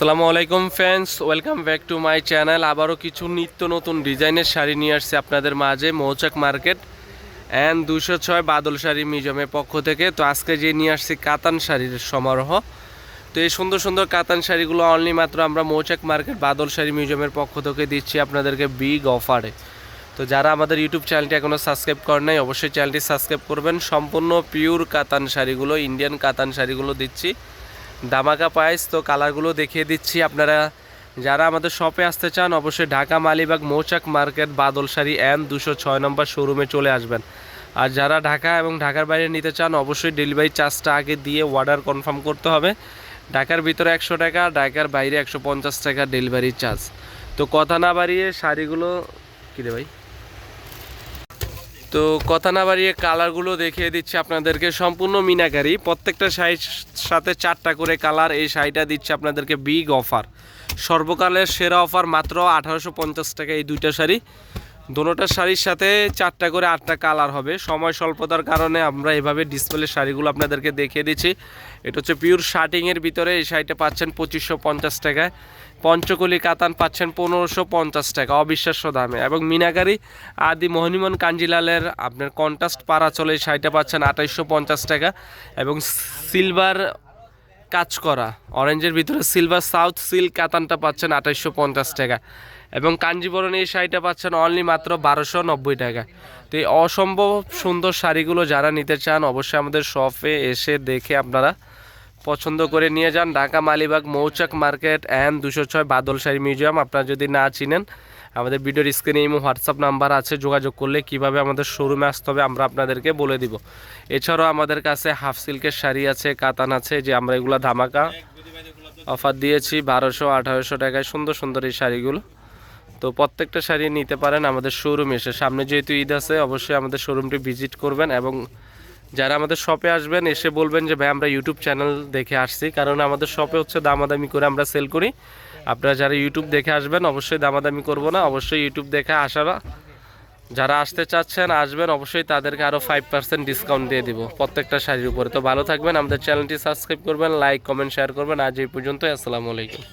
আসসালামু আলাইকুম friends, welcome back to my channel. আবারও কিছু নিত্য নতুন ডিজাইনের শাড়ি নিয়ে আসছে আপনাদের মাঝে মৌচাক মার্কেট অ্যান্ড 206 বাদল শাড়ি মিউজিয়ামের পক্ষ থেকে। তো আজকে যে নিয়ে আসছি কাতান শাড়ির সমারোহ। তো এই সুন্দর সুন্দর কাতান শাড়িগুলো অনলি মাত্র আমরা মৌচাক মার্কেট বাদল শাড়ি মিউজিয়ামের পক্ষ থেকে দিচ্ছি আপনাদেরকে বিগ অফারে। তো যারা আমাদের ইউটিউব চ্যানেলটি এখনও সাবস্ক্রাইব করেন নাই, অবশ্যই চ্যানেলটি সাবস্ক্রাইব করবেন। সম্পূর্ণ পিওর কাতান শাড়িগুলো, ইন্ডিয়ান কাতান শাড়িগুলো দিচ্ছি ধামাকা প্রাইস। তো কালারগুলো দেখিয়ে দিচ্ছি। আপনারা যারা আমাদের শপে আসতে চান অবশ্যই ঢাকা মালিবাগ মৌচাক মার্কেট বাদল শাড়ি অ্যান্ড 206 নম্বর শোরুমে চলে আসবেন। আর যারা ঢাকা এবং ঢাকার বাইরে নিতে চান অবশ্যই ডেলিভারি চার্জটা আগে দিয়ে অর্ডার কনফার্ম করতে হবে। ঢাকার ভিতরে 100 টাকা, ঢাকার বাইরে 150 টাকা ডেলিভারি চার্জ। তো কথা না বাড়িয়ে শাড়িগুলো কী রে ভাই, তো কথা না বাড়িয়ে কালারগুলো দেখিয়ে দিচ্ছি আপনাদেরকে। সম্পূর্ণ মিনাকারি, প্রত্যেকটা শাড়ির সাথে 4টা করে কালার। এই শাড়িটা দিচ্ছে আপনাদেরকে বিগ অফার, সর্বকালের সেরা অফার, মাত্র 1850 টাকা এই দুইটা শাড়ি। দোনোটা শাড়ির সাথে 4টা করে 8টা কালার হবে। সময় স্বল্পতার কারণে আমরা এভাবে ডিসপ্লে শাড়িগুলো আপনাদেরকে দেখিয়ে দিচ্ছি। এটা হচ্ছে পিওর শার্টিংয়ের ভিতরে। এই শাড়িটা পাচ্ছেন 2550 টাকায়। পঞ্চকলি কাতান পাচ্ছেন 1550 টাকা, অবিশ্বাস্য দামে। এবং মিনাকারি আদি মোহনীমন কাঞ্জিলালের আপনার কন্ট্রাস্ট পাড়া চলে এই শাড়িটা পাচ্ছেন 2850 টাকা। এবং সিলভার কাজ করা অরেঞ্জের ভিতরে সিলভার সাউথ সিল্ক কাতানটা পাচ্ছেন 2850 টাকা। এবং কাঞ্জিবরণ এই শাড়িটা পাচ্ছেন অনলি মাত্র 1290 টাকা। তো এই অসম্ভব সুন্দর শাড়িগুলো যারা নিতে চান অবশ্যই আমাদের শপে এসে দেখে আপনারা পছন্দ করে নিয়ে যান। ঢাকা মালিবাগ মৌচাক market and 206 Badal sari museum. আপনারা যদি না চিনেন আমাদের ভিডিওর স্ক্রিনে ইমো হোয়াটসঅ্যাপ নাম্বার আছে, যোগাযোগ করলে কিভাবে আমাদের শোরুমে আসতে হবে আমরা আপনাদেরকে বলে দিব। এছাড়াও আমাদের কাছে হাফ সিল্কের শাড়ি আছে, কাতান আছে, যে আমরা এগুলো ধামাকা অফার দিয়েছি 1200-1800 টাকায় সুন্দর সুন্দর এই শাড়িগুলো। তো প্রত্যেকটা শাড়ি নিতে পারেন আমাদের শোরুমে এসে। সামনে যেহেতু ঈদ আছে অবশ্যই আমাদের শোরুমটি ভিজিট করবেন। এবং যারা আমাদের শপে আসবেন এসে বলবেন যে ভাই আমরা ইউটিউব চ্যানেল দেখে আসছি, কারণ আমাদের শপে হচ্ছে দামাদামি করে আমরা সেল করি। আপনারা যারা ইউটিউব দেখে আসবেন অবশ্যই দামাদামি করব না, অবশ্যই ইউটিউব দেখে আসারা যারা আসতে চাচ্ছেন আসবেন, অবশ্যই তাদেরকে আরও 5% ডিসকাউন্ট দিয়ে দিব প্রত্যেকটা শাড়ির উপরে। তো ভালো থাকবেন, আমাদের চ্যানেলটি সাবস্ক্রাইব করবেন, লাইক কমেন্ট শেয়ার করবেন। আজ এই পর্যন্তই, আসসালামু আলাইকুম।